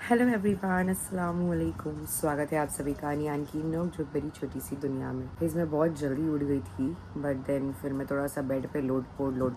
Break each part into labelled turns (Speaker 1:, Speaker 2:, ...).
Speaker 1: Hello everyone, अस्सलाम वालेकुम। स्वागत है आप सभी का नियान की नोक जो बड़ी छोटी सी दुनिया में। प्लीज़ मैं बहुत जल्दी उठ गई थी, बट देन फिर मैं थोड़ा सा बेड पे लोट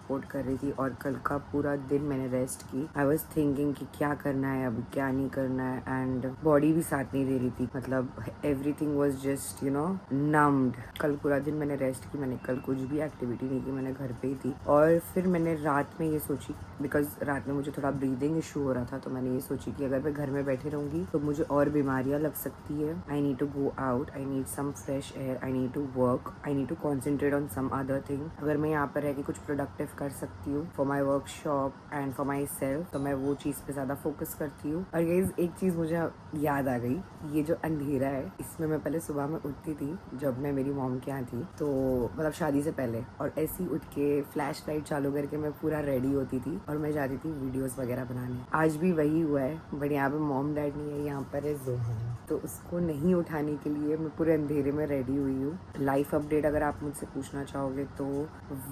Speaker 1: पोट कर रही थी और कल का पूरा दिन मैंने रेस्ट की। आई वाज थिंकिंग कि क्या करना है, अब क्या नहीं करना है, एंड बॉडी भी साथ नहीं दे रही थी। मतलब एवरीथिंग वाज जस्ट नम्ड। कल पूरा दिन मैंने रेस्ट की, मैंने कल कुछ भी एक्टिविटी नहीं की, मैंने घर पे ही थी। और फिर मैंने रात में ये सोची, बिकॉज रात में मुझे थोड़ा ब्रीदिंग इशू हो रहा था, तो मैंने ये सोची कि अगर मैं घर में बैठे रहूंगी तो मुझे और बीमारियां लग सकती है। I need to go out, I need some fresh air, I need to work, I need to concentrate on some other thing. अगर मैं यहाँ पर रह के कुछ प्रोडक्टिव कर सकती हूँ for my workshop and for my self, तो मैं वो चीज़ पे ज़्यादा फोकस करती हूँ। और ये एक चीज़ मुझे याद आ गई, ये जो अंधेरा है इसमें मैं पहले सुबह में उठती थी जब मैं मेरी मॉम के यहाँ थी, तो मतलब शादी से पहले, और ऐसी उठ के फ्लैश लाइट चालू करके मैं पूरा रेडी होती थी और मैं जाती थी वीडियोस वगैरह बनाने। आज भी वही हुआ है, बट यहाँ पे मॉम डैड नहीं है, यहाँ पर है जोहान, तो उसको नहीं उठाने के लिए मैं पूरे अंधेरे में रेडी हुई हूँ। लाइफ अपडेट अगर आप मुझसे पूछना चाहोगे तो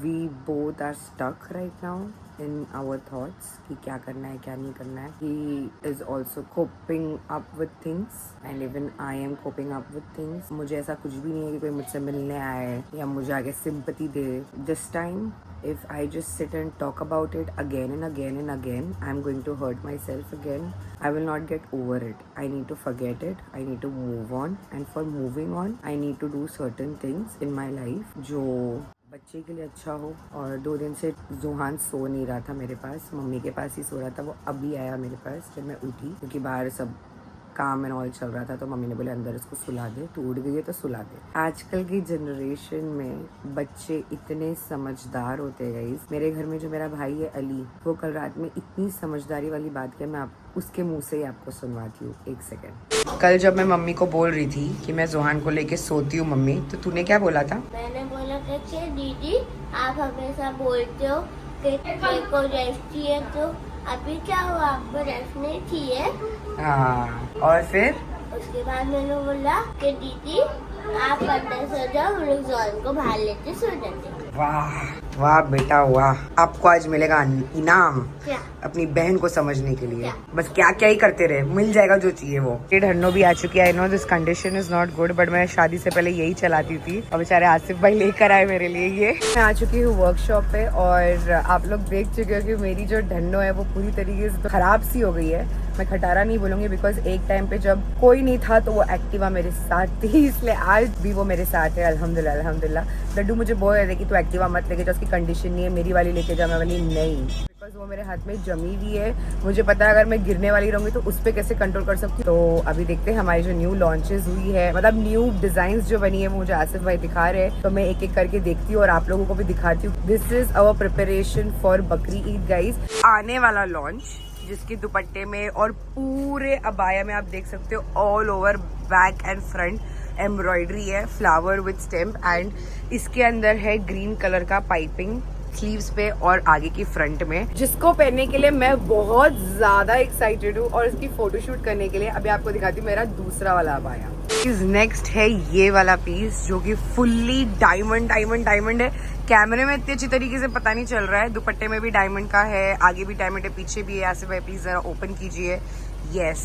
Speaker 1: we both are stuck right now in our thoughts कि क्या करना है क्या नहीं करना है। He is also coping up with things and even I am coping up with things. मुझे ऐसा कुछ भी नहीं है कि कोई मुझसे मिलने आए या मुझे आगे sympathy they. This time if I just sit and talk about it again and again and again, I'm going to hurt myself again. I will not get over it. I need to forget it. I need to move on. And for moving on, I need to do certain things in my life जो बच्चे के लिए अच्छा हो। और 2 दिन से Johan सो नहीं रहा था मेरे पास, मम्मी के पास ही सो रहा था। वो अभी आया मेरे पास जब मैं उठी, क्योंकि बाहर सब काम एंड ऑल चल रहा था, तो मम्मी ने बोले अंदर इसको सुला दे, तो उठ गई है तो सुला दे। आजकल की जनरेशन में बच्चे इतने समझदार होते हैं गाइस। मेरे घर में जो मेरा भाई है अली, वो कल रात में इतनी समझदारी वाली बात की, मैं उसके मुंह से ही आपको सुनवाती हूँ। एक सेकेंड। कल जब मैं मम्मी को बोल रही थी कि मैं जोहान को लेके सोती हूँ मम्मी, तो तूने क्या बोला था?
Speaker 2: मैंने बोला कि दीदी आप हमेशा बोलते हो कि मेरे को रेस्ट चाहिए, तो अभी क्या हुआ, आपको रेस्ट नहीं चाहिए?
Speaker 1: हाँ, और फिर
Speaker 2: उसके बाद मैंने बोला कि दीदी आप अंदर सो जाओ, हम लोग जॉन को बाहर लेते सो जाते।
Speaker 1: वाह वाह बेटा वाह, आपको आज मिलेगा इनाम
Speaker 2: क्या?
Speaker 1: अपनी बहन को समझने के लिए।
Speaker 2: क्या?
Speaker 1: बस क्या क्या ही करते रहे, मिल जाएगा जो चाहिए वो। ये ढन्नो भी आ चुकी है। I know this condition is not good, but मैं शादी से पहले यही चलाती थी और बेचारे आसिफ भाई लेकर आए मेरे लिए ये। मैं आ चुकी हूँ वर्कशॉप पे और आप लोग देख चुके हो कि मेरी जो ढन्नो है वो पूरी तरीके से खराब सी हो गई है। मैं खटारा नहीं बोलूंगी, बिकॉज एक टाइम पे जब कोई नहीं था तो वो एक्टिवा मेरे साथ थी, इसलिए आज भी वो मेरे साथ है। अल्हम्दुलिल्लाह अल्हम्दुलिल्लाह। लड्डू मुझे बोल रहे थे कि तू एक्टिवा मत लेके जा, उसकी कंडीशन नहीं है, मेरी वाली लेके जा। मैं वाली नहीं, बिकॉज वो मेरे हाथ में जमी हुई है। मुझे पता है अगर मैं गिरने वाली रहूंगी तो उस पर कैसे कंट्रोल कर सकती हूँ। तो अभी देखते हैं हमारी जो न्यू लॉन्चेस हुई है, मतलब न्यू डिजाइन जो बनी है, वो मुझे आसिफ भाई दिखा रहे हैं, तो मैं एक एक करके देखती हूँ और आप लोगों को भी दिखाती हूँ। This is our preparation for बकरी ईद गाइज। आने वाला लॉन्च जिसके दुपट्टे में और पूरे अबाया में आप देख सकते हो all over back and front embroidery है, फ्लावर विद स्टेम, एंड इसके अंदर है ग्रीन कलर का पाइपिंग स्लीव्स पे और आगे की फ्रंट में, जिसको पहनने के लिए मैं बहुत ज्यादा एक्साइटेड हूँ। और इसकी फोटोशूट करने के लिए अभी आपको दिखाती हूँ मेरा दूसरा वाला अबाया। नेक्स्ट है ये वाला पीस जो कि फुल्ली डायमंड है। कैमरे में इतनी अच्छी तरीके से पता नहीं चल रहा है, दुपट्टे में भी डायमंड का है, आगे भी डायमंड है, पीछे भी है। आसिफ भाई प्लीज जरा ओपन कीजिए। यस,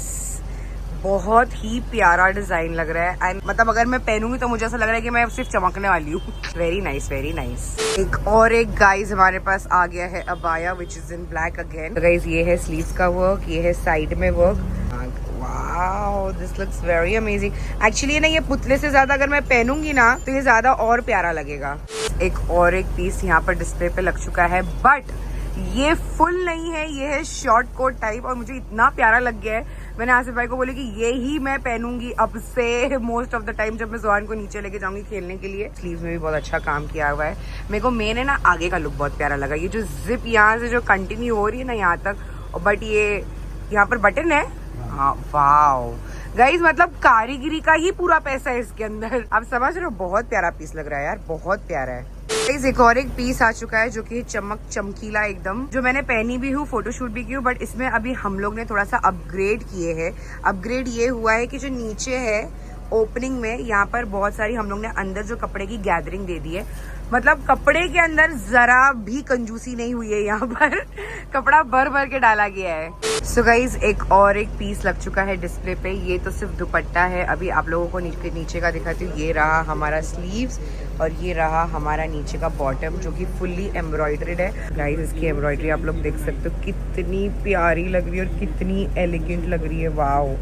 Speaker 1: बहुत ही प्यारा डिजाइन लग रहा है, एंड मतलब अगर मैं पहनूंगी तो मुझे ऐसा लग रहा है कि मैं सिर्फ चमकने वाली हूँ। Very nice very nice. एक गाइज हमारे पास आ गया है abaya which is in black again. Guys ये है स्लीव्स का वर्क, ये है साइड में work. Wow, this looks very amazing. Actually ना ये पुतले से ज्यादा अगर मैं पहनूंगी ना तो ये ज्यादा और प्यारा लगेगा। एक पीस यहाँ पर डिस्प्ले पे लग चुका है, बट ये फुल नहीं है, ये है शॉर्ट कोट टाइप, और मुझे इतना प्यारा लग गया है। मैंने आसिफ भाई को बोले कि ये ही मैं पहनूंगी अब से मोस्ट ऑफ द टाइम जब मैं जोहान को नीचे लेके जाऊंगी खेलने के लिए। स्लीव्स में भी बहुत अच्छा काम किया हुआ है। मेरे को मेन है ना आगे का लुक बहुत प्यारा लगा, ये जो जिप यहाँ से जो कंटिन्यू हो रही है ना यहाँ तक, बट ये यहाँ पर बटन है। हाँ वाओ गाइज, मतलब कारीगिरी का ही पूरा पैसा है इसके अंदर। आप समझ रहे हो, बहुत प्यारा पीस लग रहा है यार, बहुत प्यारा है। एक और एक पीस आ चुका है जो कि चमकीला एकदम, जो मैंने पहनी भी हूँ, फोटोशूट भी की हूँ, बट इसमें अभी हम लोग ने थोड़ा सा अपग्रेड किए हैं। अपग्रेड ये हुआ है कि जो नीचे है ओपनिंग में, यहाँ पर बहुत सारी हम लोग ने अंदर जो कपड़े की गैदरिंग दे दी है, मतलब कपड़े के अंदर जरा भी कंजूसी नहीं हुई है यहाँ पर। कपड़ा भर भर के डाला गया है। सो गाइज एक पीस लग चुका है डिस्प्ले पे। ये तो सिर्फ दुपट्टा है। अभी आप लोगों को नीचे का दिखाती हूँ। ये रहा हमारा स्लीव्स और ये रहा हमारा नीचे का बॉटम जो कि फुल्ली एम्ब्रॉयडर्ड है। गाइज इसकी एम्ब्रॉयडरी आप लोग देख सकते हो कितनी प्यारी लग रही है और कितनी एलिगेंट लग रही है। वाओ।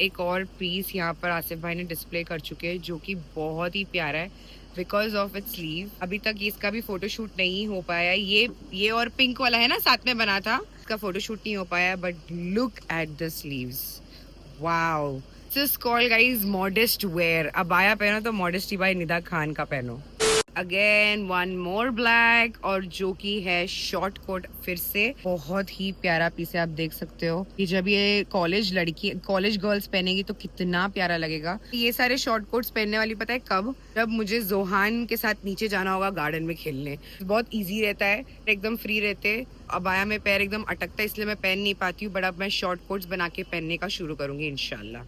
Speaker 1: एक और पीस यहाँ पर आसिफ भाई ने डिस्प्ले कर चुके हैं जो कि बहुत ही प्यारा है बिकॉज ऑफ इट्स स्लीव। अभी तक इसका भी फोटोशूट नहीं हो पाया। ये और पिंक वाला है ना साथ में बना था, इसका फोटोशूट नहीं हो पाया। But look at the sleeves, wow. This is called guys modest wear. अबाया पहनो तो मॉडेस्टी बाय निदा खान का पहनो। अगेन वन मोर ब्लैक और जो कि है शॉर्ट कोट। फिर से बहुत ही प्यारा पीस है। आप देख सकते हो कि जब ये कॉलेज गर्ल्स पहनेगी तो कितना प्यारा लगेगा। ये सारे शॉर्ट कोट्स पहनने वाली पता है कब? जब मुझे जोहान के साथ नीचे जाना होगा गार्डन में खेलने। बहुत इजी रहता है, एकदम फ्री रहते। अबाया में पैर एकदम अटकता है इसलिए मैं पहन नहीं पाती हूँ। बट अब मैं शॉर्ट कोट्स बना के पहनने का शुरू करूंगी इंशाल्लाह।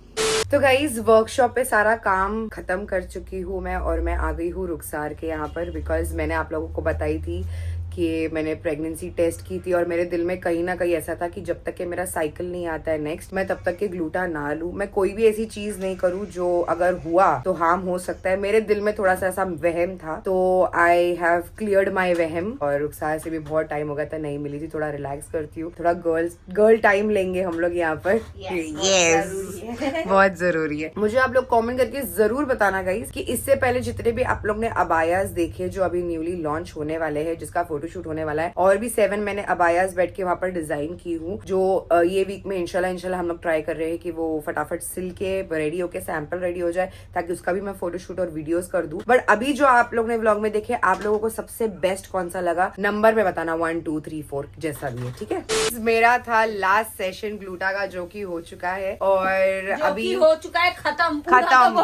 Speaker 1: तो गाइज वर्कशॉप पे सारा काम खत्म कर चुकी हूँ मैं और मैं आ गई हूँ रुखसार के यहाँ पर। बिकॉज मैंने आप लोगों को बताई थी कि मैंने प्रेगनेंसी टेस्ट की थी और मेरे दिल में कहीं ना कहीं ऐसा था कि जब तक कि मेरा साइकिल नहीं आता है नेक्स्ट, मैं तब तक के ग्लूटा ना लूं। मैं कोई भी ऐसी चीज नहीं करूं जो अगर हुआ तो हार्म हो सकता है। मेरे दिल में थोड़ा सा ऐसा वहम था तो आई हैव क्लियर्ड माई वहम। और रुखसार से भी बहुत टाइम हो गया था, नहीं मिली थी। थोड़ा रिलैक्स करती हूँ, थोड़ा गर्ल टाइम लेंगे हम लोग यहाँ पर। यस बहुत जरूरी है। मुझे आप लोग कॉमेंट करके जरूर बताना गाइस कि इससे पहले जितने भी आप लोग ने अबायास देखे जो अभी न्यूली लॉन्च होने वाले हैं, जिसका फोटोशूट होने वाला है, और भी 7 मैंने अबायास बैठ के वहां पर डिजाइन की हूँ जो ये वीक में इंशाल्लाह हम लोग ट्राई कर रहे हैं कि वो फटाफट सिल के रेडी होके सैंपल रेडी हो जाए ताकि उसका भी मैं फोटोशूट और वीडियोस कर दूं। बट अभी जो आप लोग ने व्लॉग में देखे, आप लोगों को सबसे बेस्ट कौन सा लगा नंबर में बताना, 1 2 3 4 जैसा भी है, ठीक है। मेरा था लास्ट सेशन ग्लूटा का जो कि हो चुका है और अभी
Speaker 2: हो चुका है खत्म।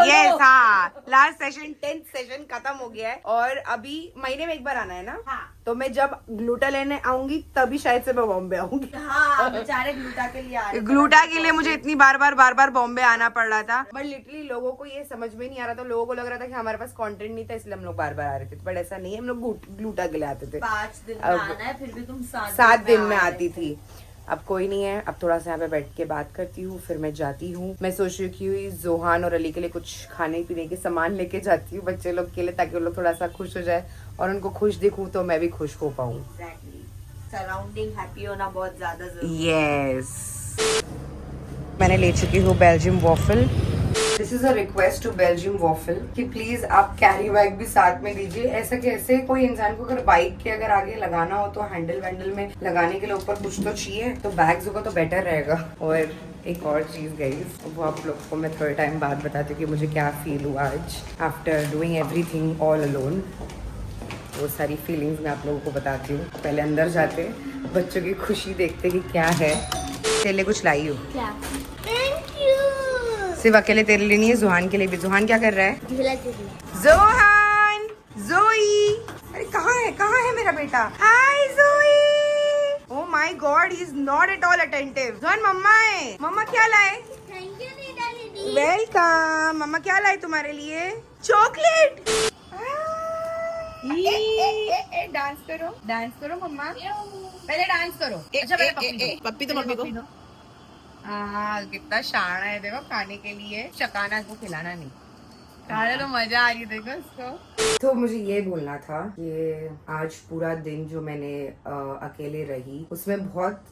Speaker 1: यस हाँ, लास्ट सेशन 10th सेशन खत्म हो गया है और अभी महीने में एक बार आना है ना।
Speaker 2: हाँ।
Speaker 1: तो मैं जब ग्लूटा लेने आऊंगी तभी शायद से मैं बॉम्बे आऊंगी।
Speaker 2: हाँ, बेचारे ग्लूटा के लिए आए।
Speaker 1: ग्लूटा के लिए मुझे इतनी बार बार बॉम्बे आना पड़ रहा था। बट लिटरली लोगों को ये समझ में नहीं आ रहा था। लोगों को लग रहा था कि हमारे पास कंटेंट नहीं था इसलिए हम लोग बार आ रहे थे। बट ऐसा नहीं है, हम लोग ग्लूटा के लिए आते थे।
Speaker 2: 5 दिन में आना है, फिर भी तुम
Speaker 1: 7 दिन में आती थी। अब कोई नहीं है, अब थोड़ा सा यहाँ पे बैठ के बात करती हूँ फिर मैं जाती हूँ। मैं सोच रही हूँ कि जोहान और अली के लिए कुछ खाने पीने के सामान लेके जाती हूँ बच्चे लोग के लिए, ताकि वो लोग थोड़ा सा खुश हो जाए और उनको खुश दिखूं तो मैं भी खुश हो पाऊँ।
Speaker 2: सराउंडिंग हैप्पी होना बहुत ज्यादा जरूरी।
Speaker 1: यस मैंने ले चुकी हूँ Belgium waffle. This is a request to Belgium waffle कि प्लीज आप कैरी बैग भी साथ में दीजिए। ऐसा कैसे कोई इंसान को अगर बाइक के अगर आगे लगाना हो तो हैंडल वैंडल में लगाने के लिए ऊपर कुछ तो चाहिए, तो बैग्स होगा तो बेटर रहेगा। और एक और चीज गाइस, वो आप लोग को मैं थोड़े टाइम बाद बताती हूँ कि मुझे क्या फील हुआ आज after doing everything all alone. वो सारी फीलिंग्स मैं आप लोगों को बताती हूँ। पहले अंदर जाते बच्चों की खुशी देखते कि क्या है। तेरे कुछ लाई हूँ
Speaker 2: क्या? Thank you.
Speaker 1: सिर्फ अकेले तेरे लिए नहीं है, जोहान के लिए भी। जोहान क्या कर रहा है?
Speaker 2: झूला झूला।
Speaker 1: जोहान, जोई, अरे कहाँ है मेरा बेटा? Hi Joey. Oh my God, he is not at all attentive. Johan मम्मा है, मम्मा क्या लाए?
Speaker 2: थैंक यू नीता दीदी।
Speaker 1: वेलकम। मम्मा क्या लाए तुम्हारे लिए? चॉकलेट। डांस करो मम्मा, पहले डांस करो। अच्छा पप्पी तो मम्मी को। हाँ कितना शाना है देखो, खाने के लिए चकाना को खिलाना नहीं। खाने तो मजा आ रही देखो उसको। तो मुझे ये बोलना था कि आज पूरा दिन जो मैंने अकेले रही उसमें बहुत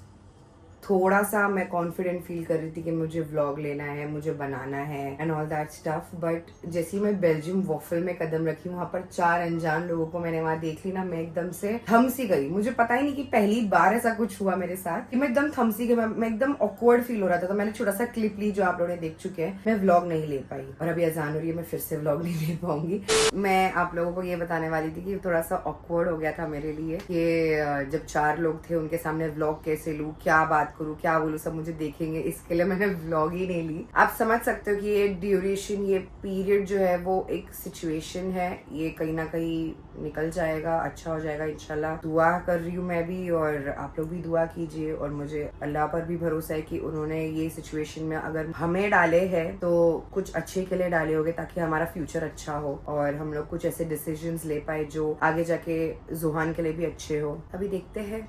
Speaker 1: थोड़ा सा मैं कॉन्फिडेंट फील कर रही थी कि मुझे व्लॉग लेना है, मुझे बनाना है and all that stuff. But जैसे ही मैं बेल्जियम वॉफल में कदम रखी, वहाँ पर 4 अनजान लोगों को मैंने वहाँ देख ली ना, मैं एकदम से थम सी गई। मुझे पता ही नहीं कि पहली बार ऐसा कुछ हुआ मेरे साथ कि मैं एकदम थम सी गई। मैं एकदम ऑकवर्ड फील हो रहा था। तो मैंने छोटा सा क्लिप ली जो आप लोगों ने देख चुके हैं। मैं व्लॉग नहीं ले पाई और अभी अजान हो रही है, मैं फिर से व्लॉग नहीं ले पाऊंगी। मैं आप लोगों को ये बताने वाली थी कि थोड़ा सा ऑकवर्ड हो गया था मेरे लिए कि जब 4 लोग थे उनके सामने व्लॉग कैसे लूँ, क्या बात करूँ, क्या बोलूँ, सब मुझे देखेंगे, इसके लिए मैंने व्लॉग ही नहीं ली। आप समझ सकते हो कि ये ड्यूरेशन, ये पीरियड जो है वो एक सिचुएशन है, ये कहीं ना कहीं निकल जाएगा, अच्छा हो जाएगा इंशाल्लाह। दुआ कर रही हूँ मैं भी, और आप लोग भी दुआ कीजिए, और मुझे अल्लाह पर भी भरोसा है कि उन्होंने ये सिचुएशन में अगर हमें डाले हैं तो कुछ अच्छे के लिए डाले होंगे, ताकि हमारा फ्यूचर अच्छा हो और हम लोग कुछ ऐसे डिसीजंस ले पाए जो आगे जाके जोहान के लिए भी अच्छे हो। अभी देखते हैं।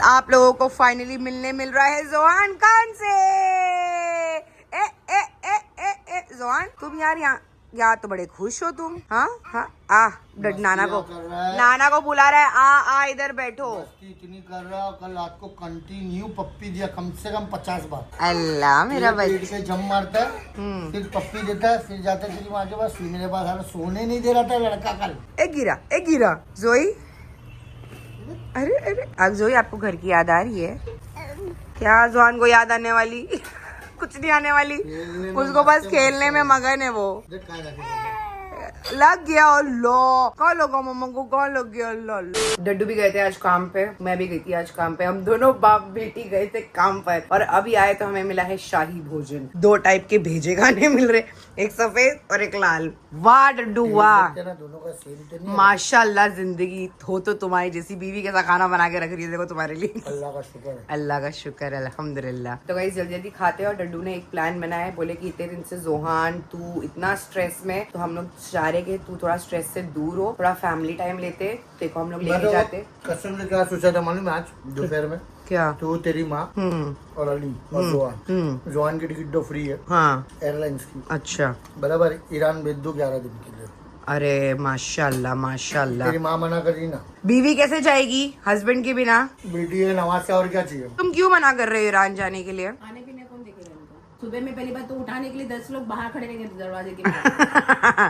Speaker 1: आप लोगों को फाइनली मिलने मिल रहा है जोहान खान से। ए ए ए ए ए जोहान, तुम यार यहाँ तो बड़े खुश हो तुम। हाँ हाँ, नाना को बुला रहा है, आ इधर बैठो।
Speaker 3: इतनी कर रहा है, कल रात को कंटिन्यू पप्पी दिया कम से कम 50 बार।
Speaker 1: अल्लाह मेरा बच्चा
Speaker 3: के जम मारता है, फिर पप्पी देता है, फिर जाता है तेरी माँ के पास, फिर मेरे पास आना, सोने नहीं दे रहा था लड़का कल।
Speaker 1: एक गिरा जोई। अरे अब जोई, आपको घर की याद आ रही है क्या? जोहान को याद आने वाली कुछ नहीं आने वाली, उसको बस खेलने में मगन है वो। लग गया अल्लाह, कहाँ लगा मम्मा को, कहाँ लग गया अल्लाह। डड्डू भी गए थे आज काम पे, मैं भी गई थी आज काम पे, हम दोनों बाप बेटी गए थे काम पर, और अभी आए तो हमें मिला है शाही भोजन। 2 टाइप के भेजे खाने मिल रहे, एक सफेद और एक लाल। वाह डड्डू वाह, माशाल्लाह, जिंदगी हो तो तुम्हारी जैसी बीवी के साथ खाना बना के रख रही है, देखो तुम्हारे लिए।
Speaker 3: अल्लाह का शुक्र है,
Speaker 1: अल्लाह का शुक्र है, अल्हम्दुलिल्लाह। तो गाइस जल्दी जल्दी खाते हैं, और डड्डू ने एक प्लान बनाया है, बोले कि इतने दिन से जोहान तू इतना स्ट्रेस में, तो हम लोग चाह रहे कि तू थोड़ा स्ट्रेस से दूर हो, थोड़ा फैमिली टाइम लेते। देखो हम लोग लेके जाते।
Speaker 3: कसम से क्या सोचा था मालूम है आज दोपहर में?
Speaker 1: क्या?
Speaker 3: तो तेरी माँ और अली और जोहान, जोहान की टिकट तो फ्री है,
Speaker 1: हाँ
Speaker 3: एयरलाइंस की।
Speaker 1: अच्छा,
Speaker 3: बराबर, ईरान भेज दो 11 दिन के लिए।
Speaker 1: अरे माशाल्लाह माशाल्लाह।
Speaker 3: तेरी माँ मना कर रही ना,
Speaker 1: बीवी कैसे जाएगी हस्बैंड के बिना?
Speaker 3: बेटी है नवाज से, और क्या चाहिए?
Speaker 1: तुम क्यों मना कर रहे हो ईरान जाने के लिए?
Speaker 4: आने पीने कौन देखेगा उनको? सुबह में पहली बात तो उठाने के लिए 10 लोग बाहर खड़े रहेंगे दरवाजे के पास।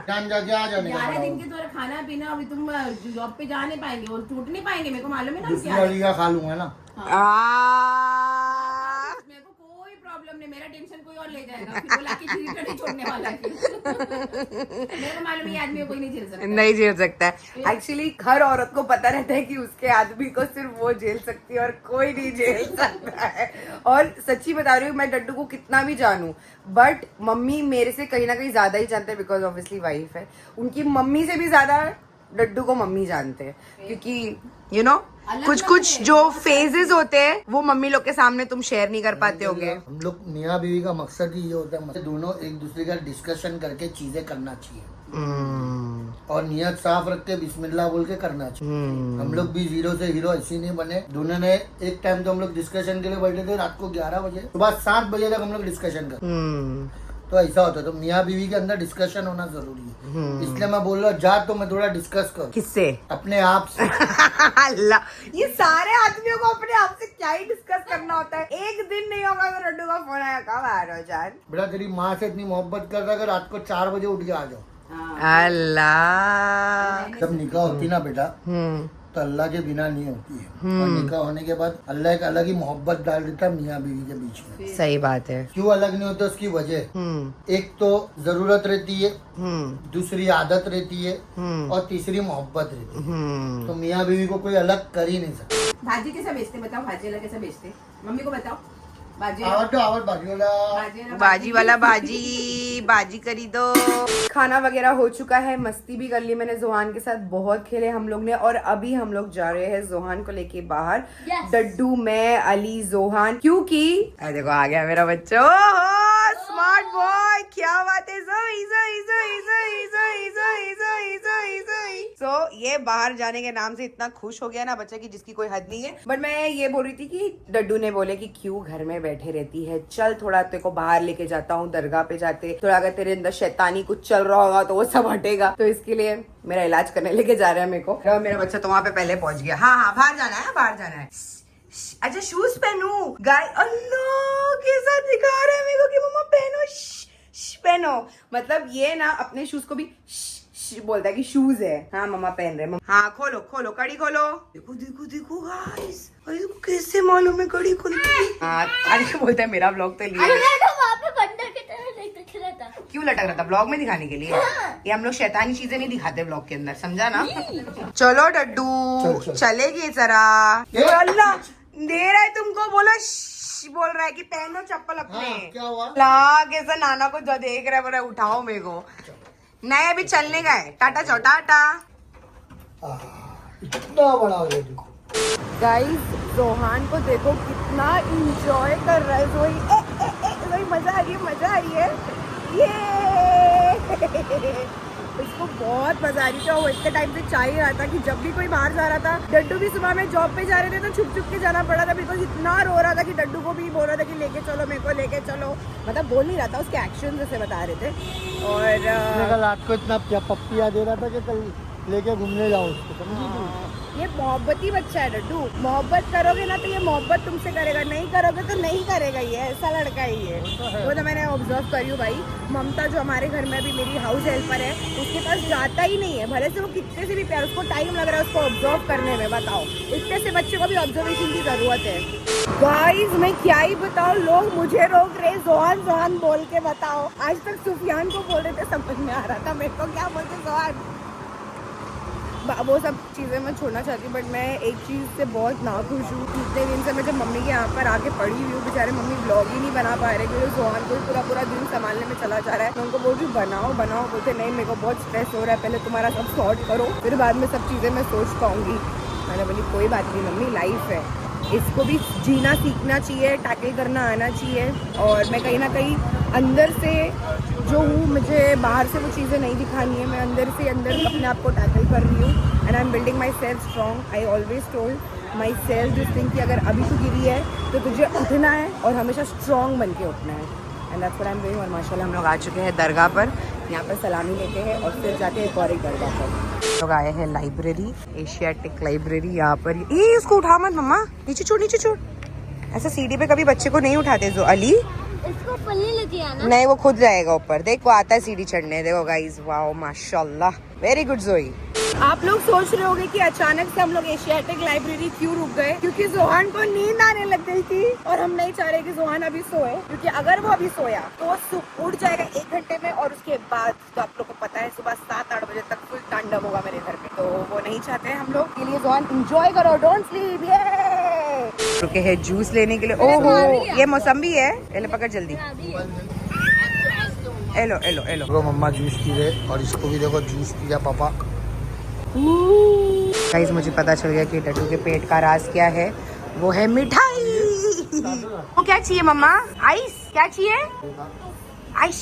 Speaker 3: जान जाके आ जाने
Speaker 4: 11 दिन के तो खाना पीना, अभी तुम जॉब पे जा नहीं पाएंगे और छूट नहीं पाएंगे, मेरे को मालूम है ना।
Speaker 3: दूसरी वाली का खा लूंगा ना।
Speaker 4: मेरे को कोई प्रॉब्लम नहीं, मेरा टेंशन कोई और ले जाएगा, फिर बोला कि ठीक नहीं छोड़ने वाला है। मेरे को मालूम है ये आदमी को कोई नहीं झेल सकता,
Speaker 1: नहीं झेल सकता है। एक्चुअली हर औरत को पता रहता है कि उसके आदमी को सिर्फ वो झेल सकती है और कोई नहीं झेल सकता है। और सच्ची बता रही हूँ, मैं डड्डू को कितना भी जानूं, बट मम्मी मेरे से कहीं ना कहीं ज्यादा ही जानते हैं, बिकॉज ऑब्वियसली वाइफ है। उनकी मम्मी से भी ज्यादा डड्डू को मम्मी जानते हैं, क्योंकि यू नो कुछ जो फेजेस होते हैं वो मम्मी लोग के सामने तुम शेयर नहीं कर पाते होगे।
Speaker 3: हम लोग मियाँ बीवी का मकसद ही ये होता है, मतलब दोनों एक दूसरे का डिस्कशन करके चीजें करना चाहिए, और नियत साफ रख के बिस्मिल्लाह बोल के करना चाहिए। हम लोग भी 0 से हीरो ऐसे नहीं बने। दोनों ने एक टाइम तो हम लोग डिस्कशन के लिए बैठे थे, रात को 11 बजे, सुबह 7 बजे तक हम लोग डिस्कशन कर। तो ऐसा होता है, तो मियाँ बीवी के अंदर डिस्कशन होना जरूरी है। इसलिए मैं बोल रहा हूँ, जा तो मैं थोड़ा डिस्कस करूँ।
Speaker 1: किससे?
Speaker 3: अपने आप से।
Speaker 1: अल्लाह, ये सारे आदमियों को अपने आप से क्या ही डिस्कस करना होता है। एक दिन नहीं होगा तो रड्डू का फोन आया, कब आ रहे हो जान?
Speaker 3: बेटा तेरी माँ से इतनी मोहब्बत कर रहा है, रात को 4 बजे उठ के आ जाओ।
Speaker 1: अल्लाह,
Speaker 3: जब निकाह होती ना बेटा, तो अल्लाह के बिना नहीं होती है, और निकाह होने के बाद अल्लाह एक अलग ही मोहब्बत डाल देता है मियाँ बीवी के बीच में।
Speaker 1: सही बात है।
Speaker 3: क्यों अलग नहीं होता उसकी वजह, एक तो जरूरत रहती है, दूसरी आदत रहती है, और तीसरी मोहब्बत रहती है। तो मियाँ बीवी को कोई अलग कर ही नहीं सकता।
Speaker 4: भाजी कैसा बेचते बताओ, भाजी वाला कैसा बेचते, मम्मी को बताओ। भाजी
Speaker 3: आवट
Speaker 1: बाजी वाला बाजी करी दो। खाना वगैरह हो चुका है, मस्ती भी कर ली मैंने, जोहान के साथ बहुत खेले हम लोग ने, और अभी हम लोग जा रहे हैं जोहान को लेके बाहर। डड्डू, मैं, अली, जोहान, क्योंकि देखो आ गया मेरा बच्चा, स्मार्ट बॉय, क्या बात है। सो ये बाहर जाने के नाम से इतना खुश हो गया ना बच्चा कि जिसकी कोई हद नहीं है। बट मैं ये बोल रही थी कि डड्डू ने बोले कि क्यों घर में बैठे रहती है, चल थोड़ा तेरे को बाहर लेके जाता हूँ, दरगाह पे जाते, थोड़ा अगर तेरे अंदर शैतानी कुछ चल रहा होगा तो वो सब हटेगा। तो इसके लिए मेरा इलाज करने लेके जा रहे हैं मेरे को। मेरा बच्चा तो वहाँ पे पहले पहुंच गया। हाँ बाहर जाना है, बाहर जाना है। अच्छा शूज पहनू गाय, अल्लाह के साथ दिखा रहे हैं मेरे को कि मम्मा पहनो, पहनो। मतलब ये ना अपने शूज को भी बोलता है कि शूज है। हाँ मम्मा पहन रहे। हाँ खोलो खोलो, कड़ी खोलो। देखो देखो देखो गाइस, कैसे मालूम है कड़ी खुलती। हाँ अरे बोलता है मेरा ब्लॉग तो लिए
Speaker 2: वहाँ पे बंदर की तरह लटक रहा था।
Speaker 1: क्यों लटक रहा था? ब्लॉग में दिखाने के लिए। ये हम लोग शैतानी चीजें नहीं दिखाते ब्लॉग के अंदर, समझा ना? चलो डड्डू चलेगी जरा। अल्लाह दे रहा है तुमको, बोलो बोल रहा है कि पहनो चप्पल अपने।
Speaker 3: हाँ, क्या हुआ?
Speaker 1: ला कैसा नाना को जो देख रहा है बोल रहा है, उठाओ मेरे को। नहीं अभी चलने का है, टाटा चो टाटा।
Speaker 3: इतना बड़ा हो गया देखो।
Speaker 1: गाइस जोहान को देखो कितना इंजॉय कर रहा है जोई। जोई मजा आ रही है, मजा आ रही है ये। इसको बहुत मजा आ रही थी और वो इतने टाइम से चाह ही रहा था कि जब भी कोई बाहर जा रहा था। डड्डू भी सुबह में जॉब पे जा रहे थे तो छुप छुप के जाना पड़ा था बिकॉज इतना रो रहा था कि डड्डू को भी बोल रहा था कि लेके चलो मेरे को, लेके चलो। मतलब बोल नहीं रहा था, उसके एक्शन जैसे बता रहे थे। और
Speaker 3: रात को इतना पप्पिया दे रहा था कि कल लेके घूमने जाओ उसको, समझी तू?
Speaker 1: ये मोहब्बती बच्चा है डड्डू। मोहब्बत करोगे ना तो ये मोहब्बत तुमसे करेगा, नहीं करोगे तो नहीं करेगा। ये ऐसा लड़का ही है। वो तो मैंने ऑब्जर्व करी हूँ भाई। ममता जो हमारे घर में अभी मेरी हाउस हेल्पर है, उसके पास जाता ही नहीं है, भले से वो कितने से भी प्यार, उसको टाइम लग रहा है उसको ऑब्जर्व करने में। बताओ, इतने से बच्चे को भी ऑब्जर्वेशन की जरूरत है। गाइस मैं क्या ही बताऊँ, लोग मुझे रोक रहे जोहान जोहान बोल के। बताओ, आज तक सुफियान को बोल रहे थे, समझ में आ रहा था मेरे को क्या बोलते जोहान। वो सब चीज़ें मैं छोड़ना चाहती हूँ, बट मैं एक चीज़ से बहुत नाखुश हूँ। इतने दिन से मैं जब मम्मी के यहाँ पर आके पड़ी हुई हूँ, बेचारे मम्मी ब्लॉग ही नहीं बना पा रहे क्योंकि जोहान को पूरा पूरा दिन संभालने में चला जा रहा है। मैं उनको बोल रही हूँ बनाओ बनाओ, बोलते नहीं मेरे को बहुत स्ट्रेस हो रहा है, पहले तुम्हारा सब सॉर्ट करो फिर बाद में सब चीज़ें मैं सोच पाऊँगी। मैंने बोली कोई बात नहीं मम्मी, लाइफ है, इसको भी जीना सीखना चाहिए, टैकल करना आना चाहिए। और मैं कहीं ना कहीं अंदर से जो हूँ, मुझे बाहर से वो चीज़ें नहीं दिखानी है। मैं अंदर से अंदर अपने आप को टैकल कर रही हूँ and I am building my self strong. I always told my self this thing कि अगर अभी तू गिरी है तो तुझे उठना है और हमेशा स्ट्रॉन्ग बन के उठना है। And that's what I am doing. और माशाल्लाह हम लोग आ चुके हैं दरगाह पर। यहाँ पर सलामी लेते हैं और फिर जाते हैं एक और एक दरगाह पर। लोग आए हैं लाइब्रेरी, एशियाटिक लाइब्रेरी। यहाँ पर ये उसको उठा मत मम्मा, नीचे छोड़ नीचे छोड़। ऐसा सीढ़ी पे कभी बच्चे को नहीं उठाते। जो अली
Speaker 2: इसको पल्ली लगी है ना?
Speaker 1: नहीं, वो खुद जाएगा ऊपर। देख वो आता है सीढ़ी चढ़ने। देखो गाइस, वाओ माशाल्लाह, वेरी गुड जोई। आप लोग सोच रहे होंगे कि अचानक से हम लोग एशियाटिक लाइब्रेरी क्यों रुक गए, क्योंकि जोहान को नींद आने लग गई थी और हम नहीं चाह रहे कि जोहान अभी सोए, क्योंकि अगर वो अभी सोया तो वो उठ जाएगा 1 घंटे में और उसके बाद तो आप लोग को पता है सुबह 7-8 बजे तक फुल तांडव होगा मेरे घर पे। तो वो नहीं चाहते हैं हम लोग के लिए। जोहान एंजॉय करो, डोंट स्लीप। ये रुके हैं जूस लेने के लिए। ओहो ये मौसम्बी है, एलो पकड़ जल्दी। एलो एलो एलो।
Speaker 3: देखो मम्मा जूस पी रहे और इसको भी देखो जूस पिया पापा।
Speaker 1: गाइस मुझे पता चल गया कि डड्डू के पेट का राज क्या है, वो है मिठाई। वो क्या चाहिए मम्मा? आइस? क्या चाहिए? आइस।